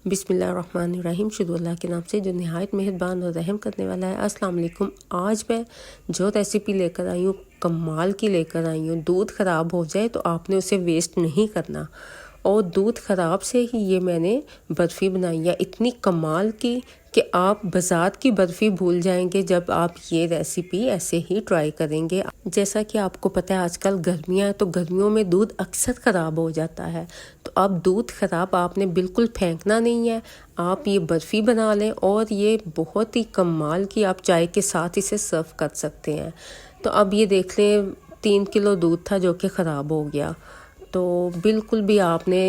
बिस्मिल्लाहिर्रहमानिर्रहीम। शुरू अल्लाह के नाम से जो नहायत मेहरबान और रहम करने वाला है। अस्सलाम वालेकुम। आज मैं जो रेसिपी लेकर आई हूँ कमाल की लेकर आई हूँ। दूध ख़राब हो जाए तो आपने उसे वेस्ट नहीं करना, और दूध ख़राब से ही ये मैंने बर्फ़ी बनाई है इतनी कमाल की कि आप बाज़ार की बर्फ़ी भूल जाएंगे जब आप ये रेसिपी ऐसे ही ट्राई करेंगे। जैसा कि आपको पता है आजकल गर्मियाँ हैं, तो गर्मियों में दूध अक्सर ख़राब हो जाता है। तो अब दूध ख़राब आपने बिल्कुल फेंकना नहीं है, आप ये बर्फ़ी बना लें और ये बहुत ही कमाल की आप चाय के साथ इसे सर्व कर सकते हैं। तो अब ये देख लें 3 किलो दूध था जो कि ख़राब हो गया। तो बिल्कुल भी आपने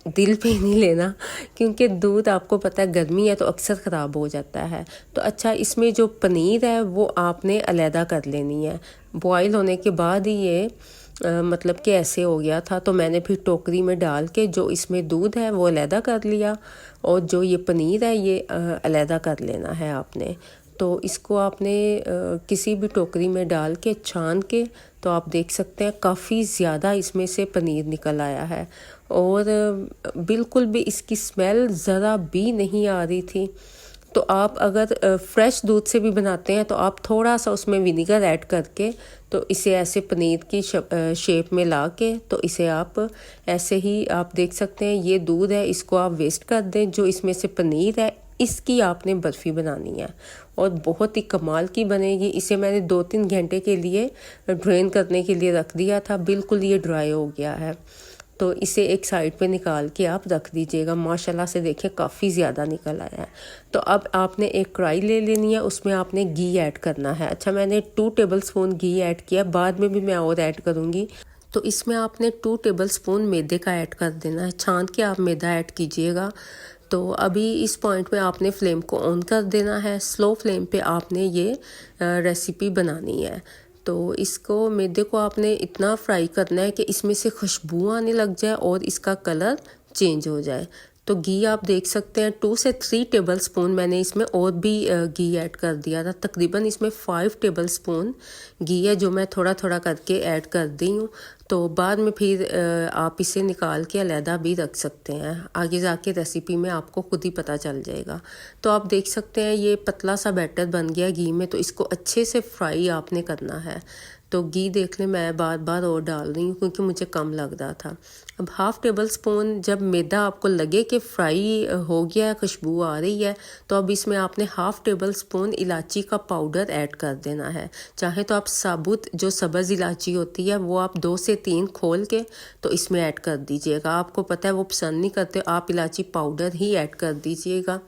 दिल पे नहीं लेना, क्योंकि दूध आपको पता है गर्मी है तो अक्सर ख़राब हो जाता है। तो अच्छा, इसमें जो पनीर है वो आपने अलहदा कर लेनी है। बॉईल होने के बाद ही ये मतलब कि ऐसे हो गया था, तो मैंने फिर टोकरी में डाल के जो इसमें दूध है वो अलहदा कर लिया, और जो ये पनीर है ये अलहदा कर लेना है आपने। तो इसको आपने किसी भी टोकरी में डाल के छान के, तो आप देख सकते हैं काफ़ी ज़्यादा इसमें से पनीर निकल आया है, और बिल्कुल भी इसकी स्मेल ज़रा भी नहीं आ रही थी। तो आप अगर फ्रेश दूध से भी बनाते हैं तो आप थोड़ा सा उसमें विनीगर ऐड करके, तो इसे ऐसे पनीर की शेप में ला के, तो इसे आप ऐसे ही आप देख सकते हैं ये दूध है, इसको आप वेस्ट कर दें। जो इसमें से पनीर है इसकी आपने बर्फ़ी बनानी है, और बहुत ही कमाल की बनेगी। इसे मैंने 2-3 घंटे के लिए ड्रेन करने के लिए रख दिया था, बिल्कुल ये ड्राई हो गया है। तो इसे एक साइड पे निकाल के आप रख दीजिएगा। माशाल्लाह से देखें काफ़ी ज़्यादा निकल आया है। तो अब आपने एक कढ़ाई ले लेनी है, उसमें आपने घी ऐड करना है। अच्छा, मैंने 2 टेबलस्पून घी ऐड किया, बाद में भी मैं और ऐड करूँगी। तो इसमें आपने 2 टेबलस्पून मैदे का ऐड कर देना है, छान के आप मैदा ऐड कीजिएगा। तो अभी इस पॉइंट पे आपने फ्लेम को ऑन कर देना है, स्लो फ्लेम पे आपने ये रेसिपी बनानी है। तो इसको मैदे को आपने इतना फ्राई करना है कि इसमें से खुशबू आने लग जाए और इसका कलर चेंज हो जाए। तो घी आप देख सकते हैं 2 से 3 टेबलस्पून मैंने इसमें और भी घी ऐड कर दिया था। तकरीबन इसमें 5 टेबलस्पून घी है जो मैं थोड़ा थोड़ा करके ऐड कर दी हूँ। तो बाद में फिर आप इसे निकाल के अलहदा भी रख सकते हैं, आगे जाके रेसिपी में आपको खुद ही पता चल जाएगा। तो आप देख सकते हैं ये पतला सा बैटर बन गया घी में, तो इसको अच्छे से फ्राई आपने करना है। तो घी देख लें, मैं बार बार और डाल रही हूँ क्योंकि मुझे कम लग रहा था। अब 1/2 टेबलस्पून जब मैदा आपको लगे कि फ्राई हो गया, खुशबू आ रही है, तो अब इसमें आपने 1/2 टेबलस्पून इलायची का पाउडर ऐड कर देना है। चाहे तो आप साबुत जो सब्ज़ इलायची होती है वो आप 2 से 3 खोल के तो इसमें ऐड कर दीजिएगा। आपको पता है वो पसंद नहीं करते, आप इलायची पाउडर ही ऐड कर दीजिएगा।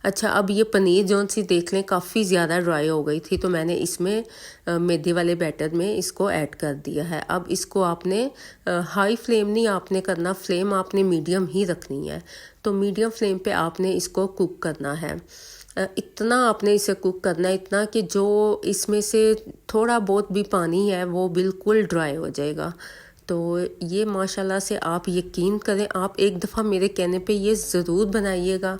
अच्छा, अब ये पनीर जौन सी देख लें काफ़ी ज़्यादा ड्राई हो गई थी, तो मैंने इसमें मैदे वाले बैटर में इसको ऐड कर दिया है। अब इसको आपने हाई फ्लेम नहीं आपने करना, फ्लेम आपने मीडियम ही रखनी है। तो मीडियम फ्लेम पे आपने इसको कुक करना है। इतना आपने इसे कुक करना है, इतना कि जो इसमें से थोड़ा बहुत भी पानी है वो बिल्कुल ड्राई हो जाएगा। तो ये माशाल्लाह से आप यकीन करें, आप एक दफ़ा मेरे कहने पे ये ज़रूर बनाइएगा।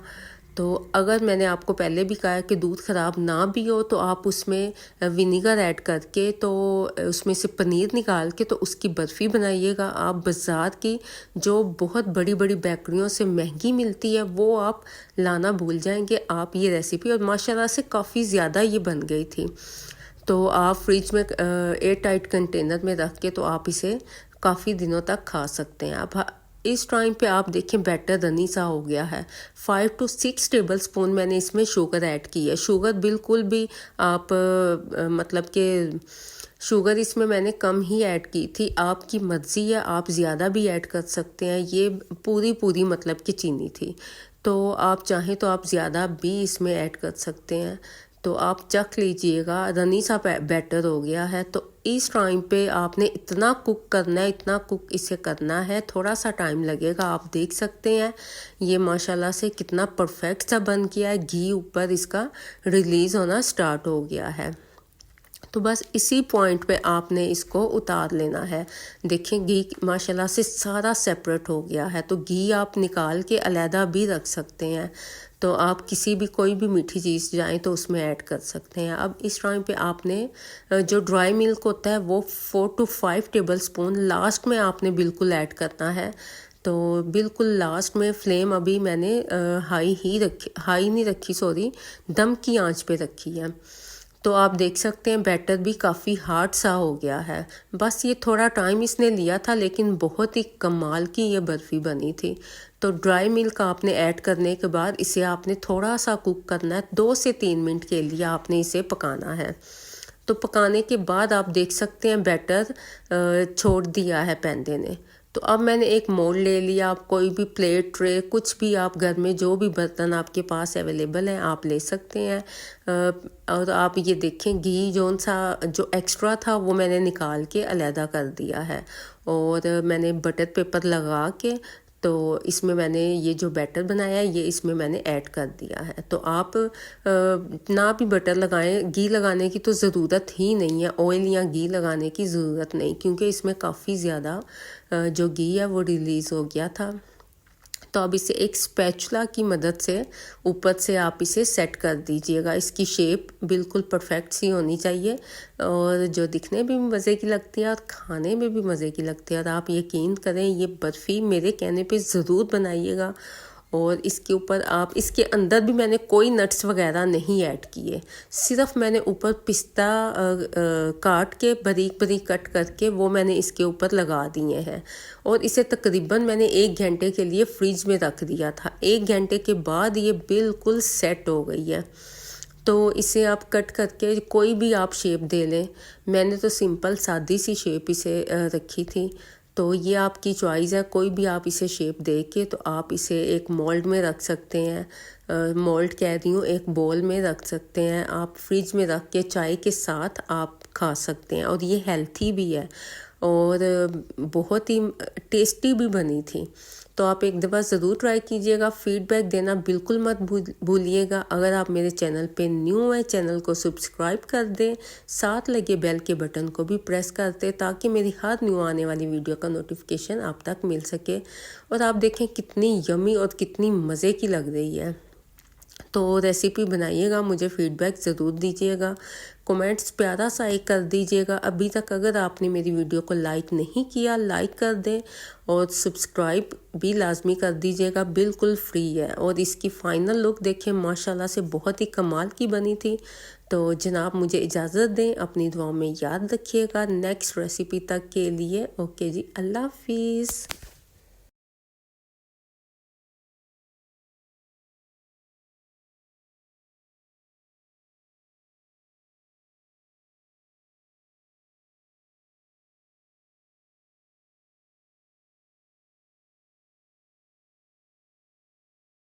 तो अगर मैंने आपको पहले भी कहा है कि दूध ख़राब ना भी हो तो आप उसमें विनीगर ऐड करके, तो उसमें से पनीर निकाल के तो उसकी बर्फ़ी बनाइएगा। आप बाज़ार की जो बहुत बड़ी बड़ी बेकरियों से महंगी मिलती है वो आप लाना भूल जाएंगे आप ये रेसिपी, और माशाल्लाह से काफ़ी ज़्यादा ये बन गई थी। तो आप फ्रिज में एयर टाइट कंटेनर में रख के तो आप इसे काफ़ी दिनों तक खा सकते हैं। अब इस टाइम पे आप देखें बैटर रनी सा हो गया है। 5 to 6 टेबलस्पून मैंने इसमें शुगर ऐड की है। शुगर बिल्कुल भी आप मतलब कि शुगर इसमें मैंने कम ही ऐड की थी, आपकी मर्ज़ी है, आप ज़्यादा भी ऐड कर सकते हैं। ये पूरी मतलब कि चीनी थी, तो आप चाहें तो आप ज़्यादा भी इसमें ऐड कर सकते हैं। तो आप चख लीजिएगा, रनी सा बैटर हो गया है। तो इस टाइम पे आपने इतना कुक करना है, इतना कुक इसे करना है, थोड़ा सा टाइम लगेगा। आप देख सकते हैं ये माशाल्लाह से कितना परफेक्ट सा बन गया है, घी ऊपर इसका रिलीज़ होना स्टार्ट हो गया है। तो बस इसी पॉइंट पे आपने इसको उतार लेना है। देखें घी माशाल्लाह से सारा सेपरेट हो गया है, तो घी आप निकाल के अलहदा भी रख सकते हैं। तो आप किसी भी कोई भी मीठी चीज़ जाए तो उसमें ऐड कर सकते हैं। अब इस टाइम पे आपने जो ड्राई मिल्क होता है वो 4 to 5 टेबलस्पून लास्ट में आपने बिल्कुल ऐड करना है, तो बिल्कुल लास्ट में फ्लेम अभी मैंने हाई नहीं रखी, सॉरी, दम की आंच पे रखी है। तो आप देख सकते हैं बैटर भी काफ़ी हार्ड सा हो गया है। बस ये थोड़ा टाइम इसने लिया था, लेकिन बहुत ही कमाल की ये बर्फ़ी बनी थी। तो ड्राई मिल्क आपने ऐड करने के बाद इसे आपने थोड़ा सा कुक करना है, 2 से 3 मिनट के लिए आपने इसे पकाना है। तो पकाने के बाद आप देख सकते हैं बैटर छोड़ दिया है पेंदे ने। तो अब मैंने एक मोल्ड ले लिया। आप कोई भी प्लेट, ट्रे, कुछ भी आप घर में जो भी बर्तन आपके पास अवेलेबल हैं आप ले सकते हैं। और आप ये देखें घी जो एक्स्ट्रा था वो मैंने निकाल के अलहदा कर दिया है, और मैंने बटर पेपर लगा के तो इसमें मैंने ये जो बैटर बनाया है ये इसमें मैंने ऐड कर दिया है। तो आप ना भी बटर लगाएं, घी लगाने की तो ज़रूरत ही नहीं है, ऑयल या घी लगाने की ज़रूरत नहीं, क्योंकि इसमें काफ़ी ज़्यादा जो घी है वो रिलीज़ हो गया था। तो अब इसे एक स्पैचुला की मदद से ऊपर से आप इसे सेट कर दीजिएगा। इसकी शेप बिल्कुल परफेक्ट सी होनी चाहिए, और जो दिखने में भी मज़े की लगती है और खाने में भी मज़े की लगती है। और आप यकीन करें ये बर्फ़ी मेरे कहने पे ज़रूर बनाइएगा। और इसके ऊपर आप, इसके अंदर भी मैंने कोई नट्स वगैरह नहीं ऐड किए, सिर्फ मैंने ऊपर पिस्ता काट के बारीक बारीक कट करके वो मैंने इसके ऊपर लगा दिए हैं। और इसे तकरीबन मैंने 1 घंटे के लिए फ्रिज में रख दिया था। 1 घंटे के बाद ये बिल्कुल सेट हो गई है। तो इसे आप कट करके कोई भी आप शेप दे लें। मैंने तो सिंपल सादी सी शेप इसे रखी थी। तो ये आपकी चॉइस है, कोई भी आप इसे शेप दे के तो आप इसे एक मोल्ड में रख सकते हैं। मोल्ड कह रही हूँ, एक बोल में रख सकते हैं। आप फ्रिज में रख के चाय के साथ आप खा सकते हैं, और ये हेल्थी भी है और बहुत ही टेस्टी भी बनी थी। तो आप एक दफ़ा ज़रूर ट्राई कीजिएगा। फीडबैक देना बिल्कुल मत भूलिएगा। अगर आप मेरे चैनल पे न्यू हैं, चैनल को सब्सक्राइब कर दें, साथ लगे बेल के बटन को भी प्रेस कर दें, ताकि मेरी हर न्यू आने वाली वीडियो का नोटिफिकेशन आप तक मिल सके। और आप देखें कितनी यमी और कितनी मज़े की लग रही है। तो रेसिपी बनाइएगा, मुझे फीडबैक ज़रूर दीजिएगा, कमेंट्स प्यारा सा एक कर दीजिएगा। अभी तक अगर आपने मेरी वीडियो को लाइक नहीं किया, लाइक कर दें, और सब्सक्राइब भी लाजमी कर दीजिएगा, बिल्कुल फ्री है। और इसकी फ़ाइनल लुक देखें, माशाल्लाह से बहुत ही कमाल की बनी थी। तो जनाब मुझे इजाज़त दें, अपनी दुआओं में याद रखिएगा। नेक्स्ट रेसिपी तक के लिए ओके जी, अल्लाह हाफिज़।